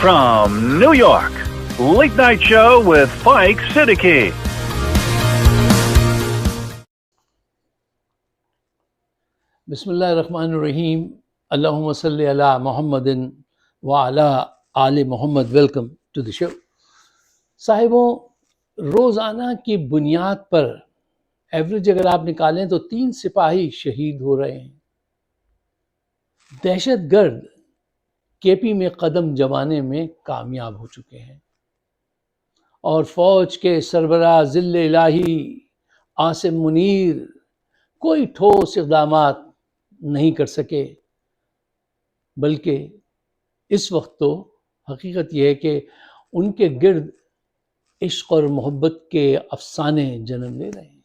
from New York, Late Night Show with Spike Siddiqui. بسم اللہ الرحمن الرحیم. اللہم صلی علی محمد وعلی آل محمد. ویلکم ٹو دی شو. صاحبوں، روزانہ کی بنیاد پر ایوریج اگر آپ نکالیں تو 3 سپاہی شہید ہو رہے ہیں. دہشت گرد کے پی میں قدم جمانے میں کامیاب ہو چکے ہیں اور فوج کے سربراہ ذل الہی عاصم منیر کوئی ٹھوس اقدامات نہیں کر سکے، بلکہ اس وقت تو حقیقت یہ ہے کہ ان کے گرد عشق اور محبت کے افسانے جنم لے رہے ہیں.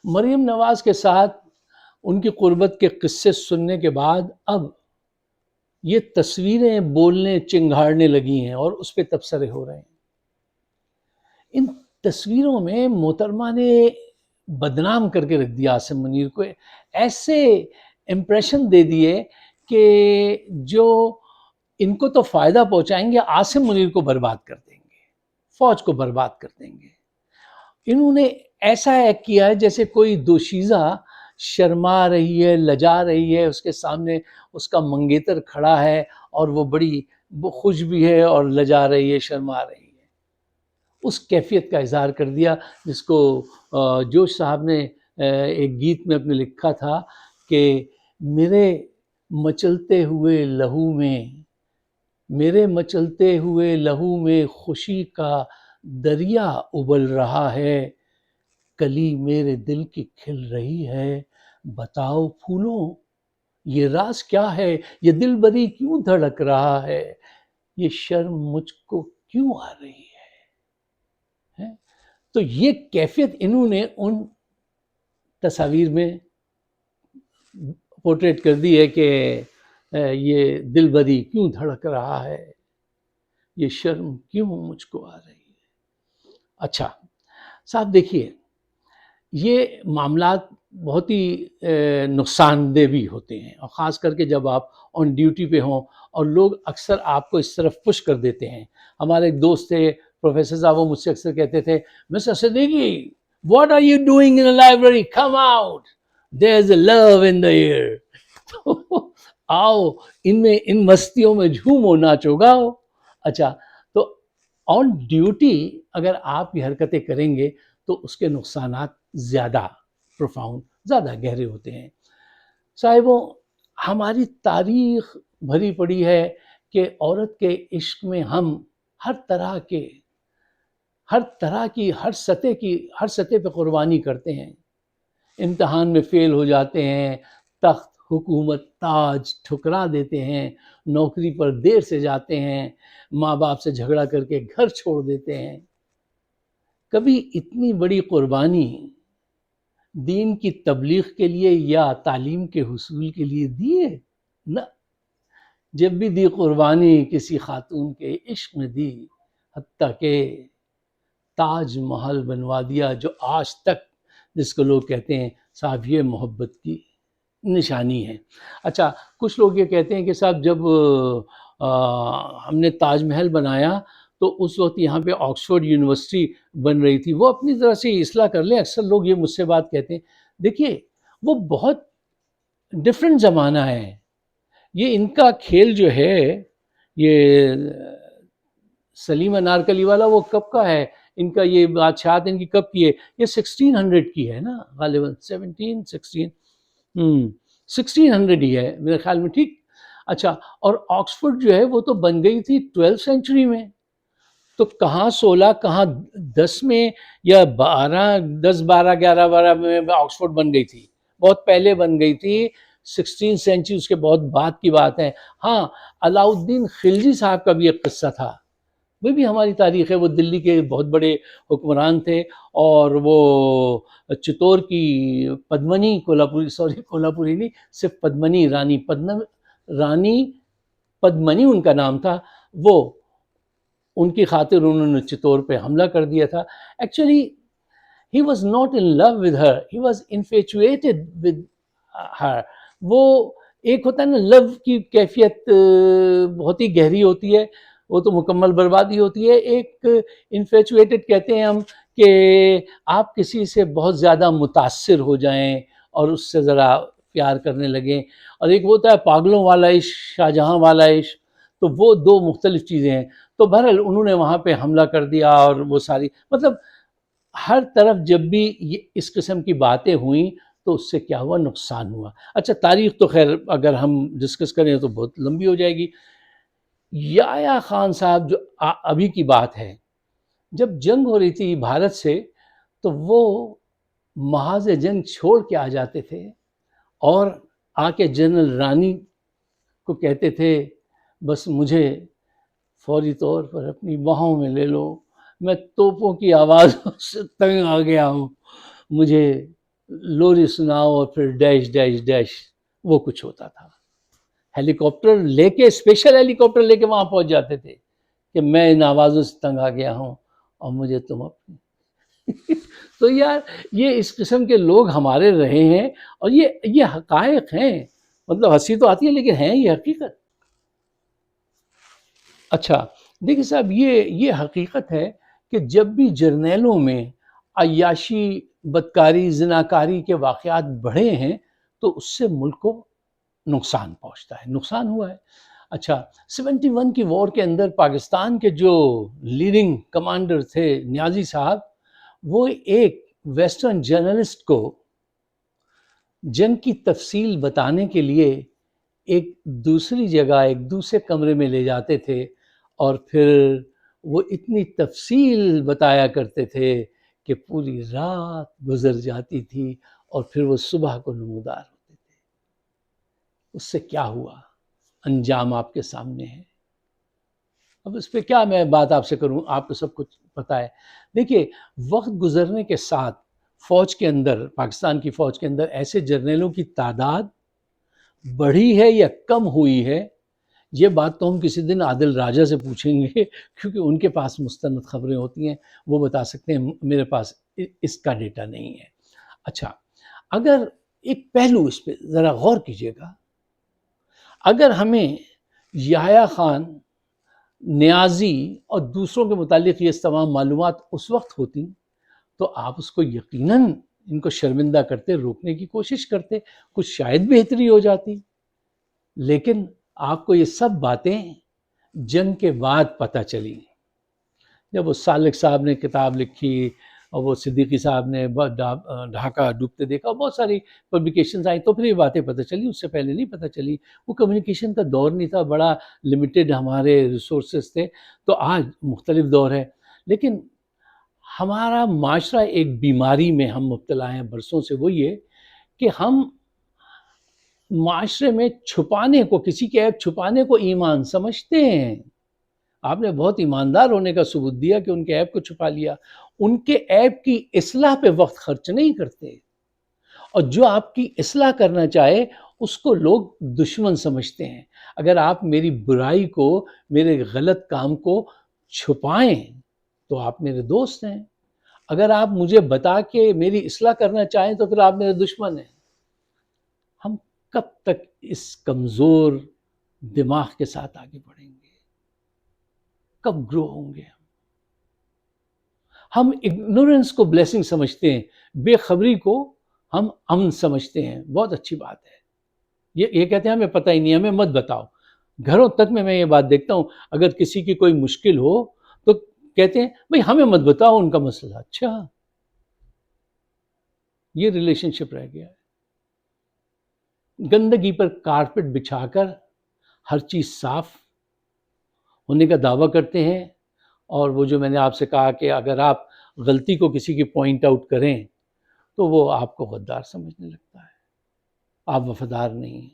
مریم نواز کے ساتھ ان کی قربت کے قصے سننے کے بعد اب یہ تصویریں بولنے چنگھاڑنے لگی ہیں اور اس پہ تبصرے ہو رہے ہیں. ان تصویروں میں محترمہ نے بدنام کر کے رکھ دیا عاصم منیر کو، ایسے امپریشن دے دیے کہ جو ان کو تو فائدہ پہنچائیں گے، عاصم منیر کو برباد کر دیں گے، فوج کو برباد کر دیں گے. انہوں نے ایسا ایکٹ کیا ہے جیسے کوئی دوشیزہ شرما رہی ہے، لجا رہی ہے، اس کے سامنے اس کا منگیتر کھڑا ہے اور وہ بڑی خوش بھی ہے اور لجا رہی ہے، شرما رہی ہے. اس کیفیت کا اظہار کر دیا جس کو جوش صاحب نے ایک گیت میں اپنے لکھا تھا کہ میرے مچلتے ہوئے لہو میں خوشی کا دریا ابل رہا ہے، کلی میرے دل کی کھل رہی ہے، بتاؤ پھولوں یہ راز کیا ہے، یہ دل بری کیوں دھڑک رہا ہے، یہ شرم مجھ کو کیوں آ رہی ہے. تو یہ کیفیت انہوں نے ان تصاویر میں پورٹریٹ کر دی ہے کہ یہ دل بری کیوں دھڑک رہا ہے، یہ شرم کیوں مجھ کو آ رہی ہے. اچھا صاحب دیکھیے، یہ معاملات بہت ہی نقصان دہ بھی ہوتے ہیں، اور خاص کر کے جب آپ آن ڈیوٹی پہ ہوں اور لوگ اکثر آپ کو اس طرف پش کر دیتے ہیں. ہمارے ایک دوست تھے پروفیسر صاحب، وہ مجھ سے اکثر کہتے تھے mister Siddiqui what are you doing in library, come out there is a love in the air. آؤ ان مستیوں میں جھومو ناچو گاؤ. اچھا، تو آن ڈیوٹی اگر آپ یہ حرکتیں کریں گے تو اس کے نقصانات زیادہ پروفاؤنڈ، زیادہ گہرے ہوتے ہیں. صاحبوں، ہماری تاریخ بھری پڑی ہے کہ عورت کے عشق میں ہم ہر طرح کی ہر سطح پہ قربانی کرتے ہیں. امتحان میں فیل ہو جاتے ہیں، تخت حکومت تاج ٹھکرا دیتے ہیں، نوکری پر دیر سے جاتے ہیں، ماں باپ سے جھگڑا کر کے گھر چھوڑ دیتے ہیں. کبھی اتنی بڑی قربانی دین کی تبلیغ کے لیے یا تعلیم کے حصول کے لیے دی ہے؟ نہ. جب بھی دی قربانی کسی خاتون کے عشق میں دی، حتیٰ کہ تاج محل بنوا دیا جو آج تک جس کو لوگ کہتے ہیں صاحب یہ محبت کی نشانی ہے. اچھا، کچھ لوگ یہ کہتے ہیں کہ صاحب جب ہم نے تاج محل بنایا تو اس وقت یہاں پہ آکسفورڈ یونیورسٹی بن رہی تھی. وہ اپنی طرح سے اصلاح کر لیں. اکثر لوگ یہ مجھ سے بات کہتے ہیں. دیکھیے، وہ بہت ڈفرینٹ زمانہ ہے. یہ ان کا کھیل جو ہے، یہ سلیم انارکلی والا وہ کب کا ہے؟ ان کا یہ بادشاہت ان کی کب کی ہے؟ یہ 1600 کی ہے نا، غالباً 1600 ہی ہے میرے خیال میں. ٹھیک. اچھا، اور آکسفورڈ جو ہے وہ تو بن گئی تھی 12 سینچری میں. تو کہاں 16، کہاں 10 میں، یا 10، 12، 11 میں آکسفورڈ بن گئی تھی. بہت پہلے بن گئی تھی، 16 سینچری اس کے بہت بعد کی بات ہے. ہاں، علاء الدین خلجی صاحب کا بھی ایک قصہ تھا، وہ بھی ہماری تاریخ ہے. وہ دلی کے بہت بڑے حکمران تھے، اور وہ چتور کی پدمنی کولہاپوری نہیں، صرف پدمنی، رانی پدمنی ان کا نام تھا. وہ ان کی خاطر انہوں نے چتور پہ حملہ کر دیا تھا. Actually he was not in love with her, he was infatuated with her. وہ ایک ہوتا ہے نا لو کی کیفیت بہت ہی گہری ہوتی ہے، وہ تو مکمل بربادی ہوتی ہے. ایک انفیچویٹڈ کہتے ہیں ہم کہ آپ کسی سے بہت زیادہ متاثر ہو جائیں اور اس سے ذرا پیار کرنے لگیں، اور ایک وہ ہوتا ہے پاگلوں والا عشق، شاہجہاں والا عشق. تو وہ دو مختلف چیزیں ہیں. تو بہرحال انہوں نے وہاں پہ حملہ کر دیا، اور وہ ساری مطلب ہر طرف جب بھی اس قسم کی باتیں ہوئیں تو اس سے کیا ہوا، نقصان ہوا. اچھا تاریخ تو خیر اگر ہم ڈسکس کریں تو بہت لمبی ہو جائے گی. یحییٰ خان صاحب جو ابھی کی بات ہے، جب جنگ ہو رہی تھی بھارت سے تو وہ محاذ جنگ چھوڑ کے آ جاتے تھے اور آ کے جنرل رانی کو کہتے تھے بس مجھے فوری طور پر اپنی باہوں میں لے لو، میں توپوں کی آوازوں سے تنگ آ گیا ہوں، مجھے لوری سناؤ، اور پھر ڈیش ڈیش ڈیش وہ کچھ ہوتا تھا. ہیلی کاپٹر لے کے، اسپیشل ہیلی کاپٹر لے کے وہاں پہنچ جاتے تھے کہ میں ان آوازوں سے تنگ آ گیا ہوں اور مجھے تم اپنی تو یار یہ اس قسم کے لوگ ہمارے رہے ہیں، اور یہ حقائق ہیں. مطلب ہنسی تو آتی ہے لیکن ہیں یہ حقیقت. اچھا دیکھیے صاحب، یہ حقیقت ہے کہ جب بھی جرنیلوں میں عیاشی، بدکاری، زناکاری کے واقعات بڑھے ہیں تو اس سے ملک کو نقصان پہنچتا ہے، نقصان ہوا ہے. اچھا 71 کی وار کے اندر پاکستان کے جو لیڈنگ کمانڈر تھے نیازی صاحب، وہ ایک ویسٹرن جرنلسٹ کو جنگ کی تفصیل بتانے کے لیے ایک دوسری جگہ، ایک دوسرے کمرے میں لے جاتے تھے، اور پھر وہ اتنی تفصیل بتایا کرتے تھے کہ پوری رات گزر جاتی تھی اور پھر وہ صبح کو نمودار ہوتے تھے. اس سے کیا ہوا، انجام آپ کے سامنے ہے. اب اس پہ کیا میں بات آپ سے کروں، آپ کو سب کچھ پتہ ہے. دیکھیے وقت گزرنے کے ساتھ فوج کے اندر، پاکستان کی فوج کے اندر ایسے جرنیلوں کی تعداد بڑھی ہے یا کم ہوئی ہے، یہ بات تو ہم کسی دن عادل راجہ سے پوچھیں گے کیونکہ ان کے پاس مستند خبریں ہوتی ہیں، وہ بتا سکتے ہیں، میرے پاس اس کا ڈیٹا نہیں ہے. اچھا اگر ایک پہلو اس پہ ذرا غور کیجئے گا، اگر ہمیں یحییٰ خان، نیازی اور دوسروں کے متعلق یہ تمام معلومات اس وقت ہوتی تو آپ اس کو یقیناً ان کو شرمندہ کرتے، روکنے کی کوشش کرتے، کچھ شاید بہتری ہو جاتی. لیکن آپ کو یہ سب باتیں جنگ کے بعد پتہ چلی. جب وہ سالک صاحب نے کتاب لکھی اور وہ صدیقی صاحب نے ڈھاکہ ڈوبتے دیکھا، بہت ساری پبلیکیشنز آئیں تو پھر یہ باتیں پتہ چلی، اس سے پہلے نہیں پتہ چلی. وہ کمیونیکیشن کا دور نہیں تھا، بڑا لمیٹڈ ہمارے ریسورسز تھے. تو آج مختلف دور ہے، لیکن ہمارا معاشرہ ایک بیماری میں ہم مبتلا ہیں برسوں سے. وہ یہ کہ ہم معاشرے میں چھپانے کو، کسی کے عیب چھپانے کو ایمان سمجھتے ہیں. آپ نے بہت ایماندار ہونے کا ثبوت دیا کہ ان کے عیب کو چھپا لیا. ان کے عیب کی اصلاح پہ وقت خرچ نہیں کرتے، اور جو آپ کی اصلاح کرنا چاہے اس کو لوگ دشمن سمجھتے ہیں. اگر آپ میری برائی کو، میرے غلط کام کو چھپائیں تو آپ میرے دوست ہیں. اگر آپ مجھے بتا کے میری اصلاح کرنا چاہیں تو پھر آپ میرے دشمن ہیں. ہم کب تک اس کمزور دماغ کے ساتھ آگے بڑھیں گے؟ کب گرو ہوں گے؟ ہم اگنورنس کو بلیسنگ سمجھتے ہیں، بے خبری کو ہم امن سمجھتے ہیں. بہت اچھی بات ہے. یہ کہتے ہیں ہمیں پتہ ہی نہیں، ہمیں مت بتاؤ. گھروں تک میں یہ بات دیکھتا ہوں، اگر کسی کی کوئی مشکل ہو تو کہتے ہیں بھئی ہمیں مت بتاؤ ان کا مسئلہ. اچھا یہ ریلیشن شپ رہ گیا ہے. گندگی پر کارپٹ بچھا کر ہر چیز صاف ہونے کا دعویٰ کرتے ہیں، اور وہ جو میں نے آپ سے کہا کہ اگر آپ غلطی کو کسی کی پوائنٹ آؤٹ کریں تو وہ آپ کو غدار سمجھنے لگتا ہے، آپ وفادار نہیں ہیں.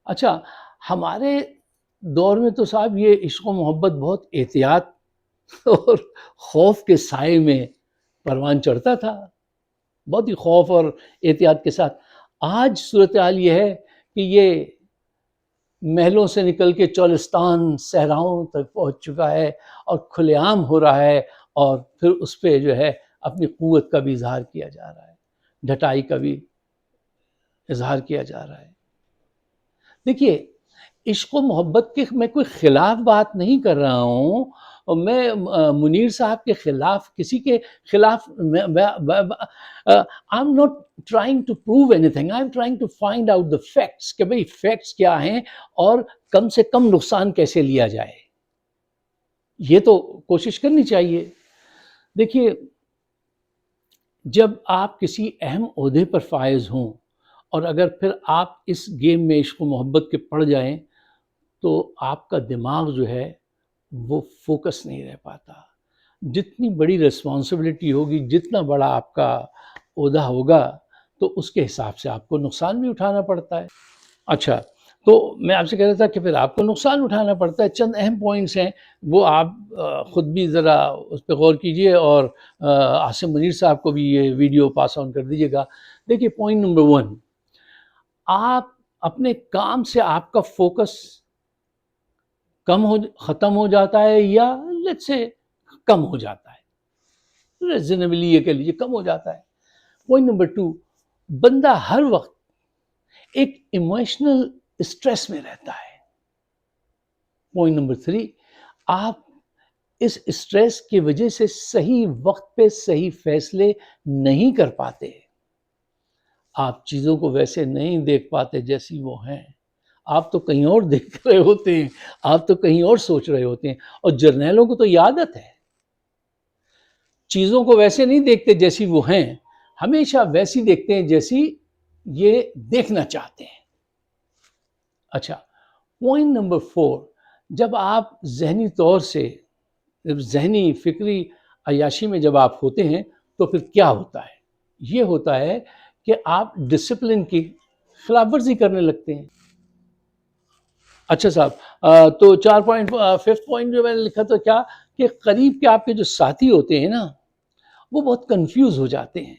اچھا ہمارے دور میں تو صاحب یہ عشق و محبت بہت احتیاط اور خوف کے سائے میں پروان چڑھتا تھا، بہت ہی خوف اور احتیاط کے ساتھ. آج صورتحال یہ ہے کہ یہ محلوں سے نکل کے چولستان صحراؤں تک پہنچ چکا ہے اور کھلے عام ہو رہا ہے، اور پھر اس پہ جو ہے اپنی قوت کا بھی اظہار کیا جا رہا ہے، ڈٹائی کا بھی اظہار کیا جا رہا ہے. دیکھیے عشق و محبت کے میں کوئی خلاف بات نہیں کر رہا ہوں، اور میں منیر صاحب کے خلاف کسی کے خلاف I am not trying to prove اینی تھنگ، I am trying to find out the facts کہ بھئی فیکٹس کیا ہیں اور کم سے کم نقصان کیسے لیا جائے، یہ تو کوشش کرنی چاہیے. دیکھیے جب آپ کسی اہم عہدے پر فائز ہوں اور اگر پھر آپ اس گیم میں عشق و محبت کے پڑ جائیں تو آپ کا دماغ جو ہے وہ فوکس نہیں رہ پاتا. جتنی بڑی ریسپانسبلٹی ہوگی، جتنا بڑا آپ کا عہدہ ہوگا تو اس کے حساب سے آپ کو نقصان بھی اٹھانا پڑتا ہے. اچھا تو میں آپ سے کہہ رہا تھا کہ پھر آپ کو نقصان اٹھانا پڑتا ہے. چند اہم پوائنٹس ہیں وہ آپ خود بھی ذرا اس پہ غور کیجئے اور عاصم منیر صاحب کو بھی یہ ویڈیو پاس آن کر دیجئے گا. دیکھیے پوائنٹ نمبر 1، آپ اپنے کام سے آپ کا فوکس ختم ہو جاتا ہے یا لیٹس سے کم ہو جاتا ہے، ریزنیبلی یہ کہہ لیجیے کم ہو جاتا ہے. پوائنٹ نمبر 2، بندہ ہر وقت ایک ایموشنل اسٹریس میں رہتا ہے. پوائنٹ نمبر 3، آپ اس اسٹریس کی وجہ سے صحیح وقت پہ صحیح فیصلے نہیں کر پاتے، آپ چیزوں کو ویسے نہیں دیکھ پاتے جیسی وہ ہیں، آپ تو کہیں اور دیکھ رہے ہوتے ہیں، آپ تو کہیں اور سوچ رہے ہوتے ہیں. اور جرنیلوں کو تو یہ عادت ہے، چیزوں کو ویسے نہیں دیکھتے جیسی وہ ہیں، ہمیشہ ویسی دیکھتے ہیں جیسی یہ دیکھنا چاہتے ہیں. اچھا پوائنٹ نمبر 4، جب آپ ذہنی طور سے ذہنی فکری عیاشی میں جب آپ ہوتے ہیں تو پھر کیا ہوتا ہے؟ یہ ہوتا ہے کہ آپ ڈسپلن کی خلاف ورزی کرنے لگتے ہیں. اچھا صاحب تو 5th پوائنٹ جو میں نے لکھا تھا کیا کہ قریب کے آپ کے جو ساتھی ہوتے ہیں نا وہ بہت کنفیوز ہو جاتے ہیں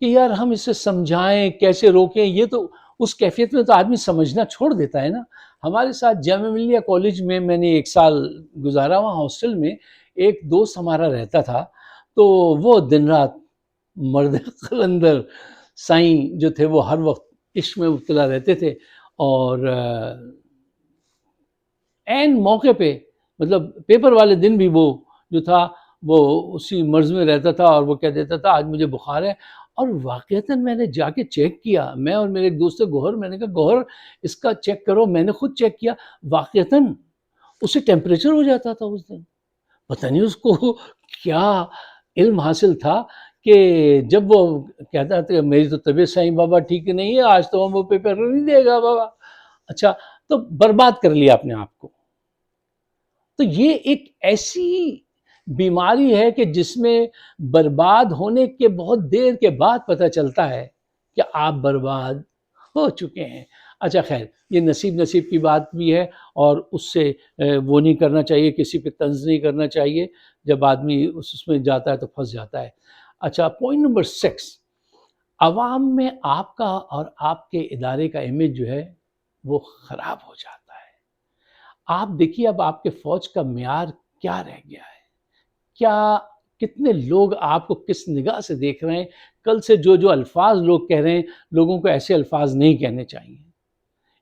کہ یار ہم اسے سمجھائیں کیسے روکیں. یہ تو اس کیفیت میں تو آدمی سمجھنا چھوڑ دیتا ہے نا. ہمارے ساتھ جامعہ ملیہ کالج میں نے 1 سال گزارا، وہاں ہاسٹل میں ایک دوست ہمارا رہتا تھا، تو وہ دن رات مرد قلندر سائیں جو تھے وہ ہر وقت عشق میں مبتلا رہتے تھے، اور عین موقع پہ مطلب پیپر والے دن بھی وہ جو تھا وہ اسی مرض میں رہتا تھا، اور وہ کہہ دیتا تھا آج مجھے بخار ہے. اور واقعتاً میں نے جا کے چیک کیا، میں اور میرے ایک دوست گوہر، میں نے کہا گوہر اس کا چیک کرو. میں نے خود چیک کیا، واقعتاً اسے ٹیمپریچر ہو جاتا تھا اس دن. پتہ نہیں اس کو کیا علم حاصل تھا کہ جب وہ کہتا تھا میری تو طبیعت صحیح بابا ٹھیک نہیں ہے، آج تو ہم وہ پیپر نہیں دے گا بابا. اچھا تو برباد کر لیا اپنے آپ کو. تو یہ ایک ایسی بیماری ہے کہ جس میں برباد ہونے کے بہت دیر کے بعد پتہ چلتا ہے کہ آپ برباد ہو چکے ہیں. اچھا خیر یہ نصیب کی بات بھی ہے، اور اس سے وہ نہیں کرنا چاہیے، کسی پہ طنز نہیں کرنا چاہیے. جب آدمی اس میں جاتا ہے تو پھنس جاتا ہے. اچھا پوائنٹ نمبر 6، عوام میں آپ کا اور آپ کے ادارے کا امیج جو ہے وہ خراب ہو جاتا ہے. آپ دیکھیے اب آپ کے فوج کا معیار کیا رہ گیا ہے، کیا کتنے لوگ آپ کو کس نگاہ سے دیکھ رہے ہیں. کل سے جو الفاظ لوگ کہہ رہے ہیں، لوگوں کو ایسے الفاظ نہیں کہنے چاہیے،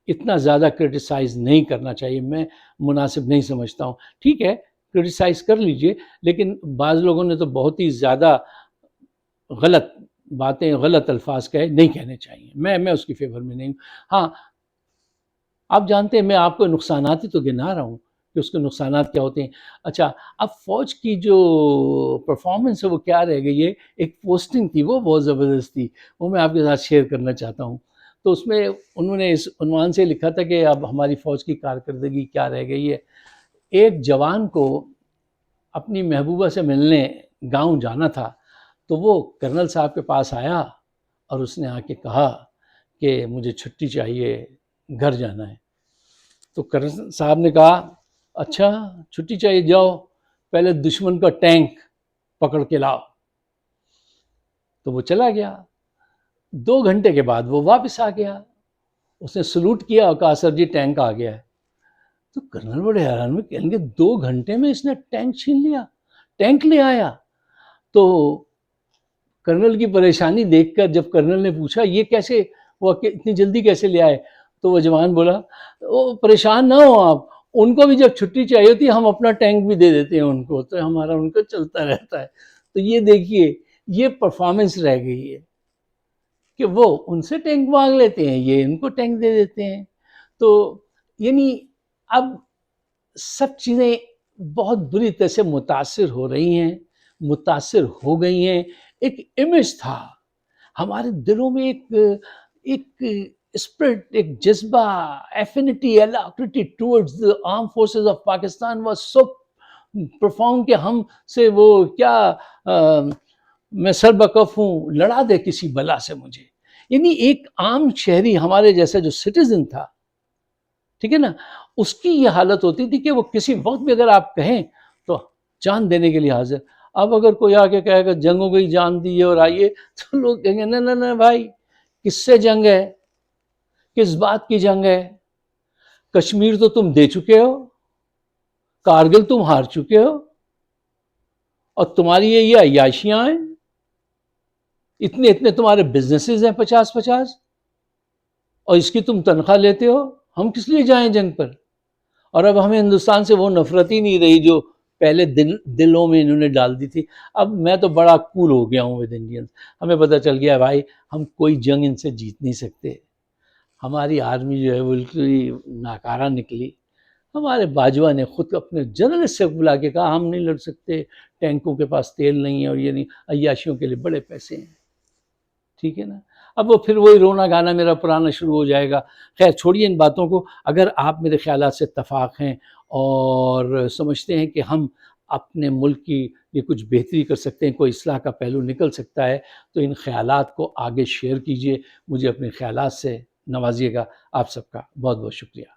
اتنا زیادہ کرٹیسائز نہیں کرنا چاہیے، میں مناسب نہیں سمجھتا ہوں. ٹھیک ہے کرٹیسائز کر لیجئے، لیکن بعض لوگوں نے تو بہت ہی زیادہ غلط باتیں غلط الفاظ نہیں کہنے چاہیے. میں اس کی فیور میں نہیں ہوں. ہاں آپ جانتے ہیں میں آپ کو نقصانات ہی تو گنا رہا ہوں کہ اس کے نقصانات کیا ہوتے ہیں. اچھا اب فوج کی جو پرفارمنس ہے وہ کیا رہ گئی ہے، ایک پوسٹنگ تھی وہ بہت زبردست تھی، وہ میں آپ کے ساتھ شیئر کرنا چاہتا ہوں. تو اس میں انہوں نے اس عنوان سے لکھا تھا کہ اب ہماری فوج کی کارکردگی کیا رہ گئی ہے. ایک جوان کو اپنی محبوبہ سے ملنے گاؤں جانا تھا، تو وہ کرنل صاحب کے پاس آیا اور اس نے آ کے کہا کہ مجھے چھٹی چاہیے، گھر جانا ہے. تو کرنل صاحب نے کہا اچھا چھٹی چاہیے، جاؤ پہلے دشمن کا ٹینک پکڑ کے لاؤ. تو وہ چلا گیا. 2 گھنٹے کے بعد وہ واپس آ گیا، اس نے سلوٹ کیا اور کہا سر جی ٹینک آ گیا ہے. تو کرنل بڑے حیران ہوئے، کہیں گے 2 گھنٹے میں اس نے ٹینک چھین لیا، ٹینک لے آیا. تو کرنل کی پریشانی دیکھ کر جب کرنل نے پوچھا یہ کیسے وہ اتنی جلدی کیسے لے آئے، تو وہ جوان بولا وہ پریشان نہ ہو آپ، ان کو بھی جب چھٹی چاہیے ہوتی ہے ہم اپنا ٹینک بھی دے دیتے ہیں ان کو، تو ہمارا ان کو چلتا رہتا ہے۔ تو یہ دیکھیے یہ پرفارمنس رہ گئی ہے کہ وہ ان سے ٹینک مانگ لیتے ہیں، یہ ان کو ٹینک دے دیتے ہیں۔ تو یعنی اب سب چیزیں بہت بری طرح سے متاثر ہو رہی ہیں، متاثر ہو گئی ہیں۔ ایک امیج تھا ہمارے دلوں میں، ایک اسپرٹ، ایک جذبہ، ایفینٹی، الاکرٹی towards the armed forces of Pakistan was so profound کہ ہم سے وہ کیا میں سر بکف ہوں، لڑا دے کسی بلا سے مجھے۔ یعنی ایک عام شہری ہمارے جیسا جو سٹیزن تھا، ٹھیک ہے نا، اس کی یہ حالت ہوتی تھی کہ وہ کسی وقت بھی اگر آپ کہیں تو جان دینے کے لیے حاضر۔ اب اگر کوئی آ کے کہے گا جنگ ہو گئی جان دیے اور آئیے، تو لوگ کہیں گے نہ نہ بھائی، کس سے جنگ ہے، کس بات کی جنگ ہے؟ کشمیر تو تم دے چکے ہو، کارگل تم ہار چکے ہو، اور تمہاری یہ عیاشیاں ہیں، اتنے تمہارے بزنسز ہیں 50، اور اس کی تم تنخواہ لیتے ہو، ہم کس لیے جائیں جنگ پر؟ اور اب ہمیں ہندوستان سے وہ نفرت ہی نہیں رہی جو پہلے دلوں میں انہوں نے ڈال دی تھی۔ اب میں تو بڑا کول ہو گیا ہوں ود انڈینز، ہمیں پتہ چل گیا بھائی ہم کوئی جنگ ان سے جیت نہیں سکتے۔ ہماری آرمی جو ہے وہ بالکل ناکارہ نکلی۔ ہمارے باجوہ نے خود اپنے جنرل سے بلا کے کہا ہم نہیں لڑ سکتے، ٹینکوں کے پاس تیل نہیں ہے اور یہ نہیں، عیاشیوں کے لیے بڑے پیسے ہیں، ٹھیک ہے نا۔ اب وہ پھر وہی رونا گانا میرا پرانا شروع ہو جائے گا۔ خیر چھوڑیے ان باتوں کو۔ اگر آپ میرے خیالات سے اتفاق ہیں اور سمجھتے ہیں کہ ہم اپنے ملک کی یہ کچھ بہتری کر سکتے ہیں، کوئی اصلاح کا پہلو نکل سکتا ہے، تو ان خیالات کو آگے شیئر کیجئے، مجھے اپنے خیالات سے نوازیے گا۔ آپ سب کا بہت بہت شکریہ۔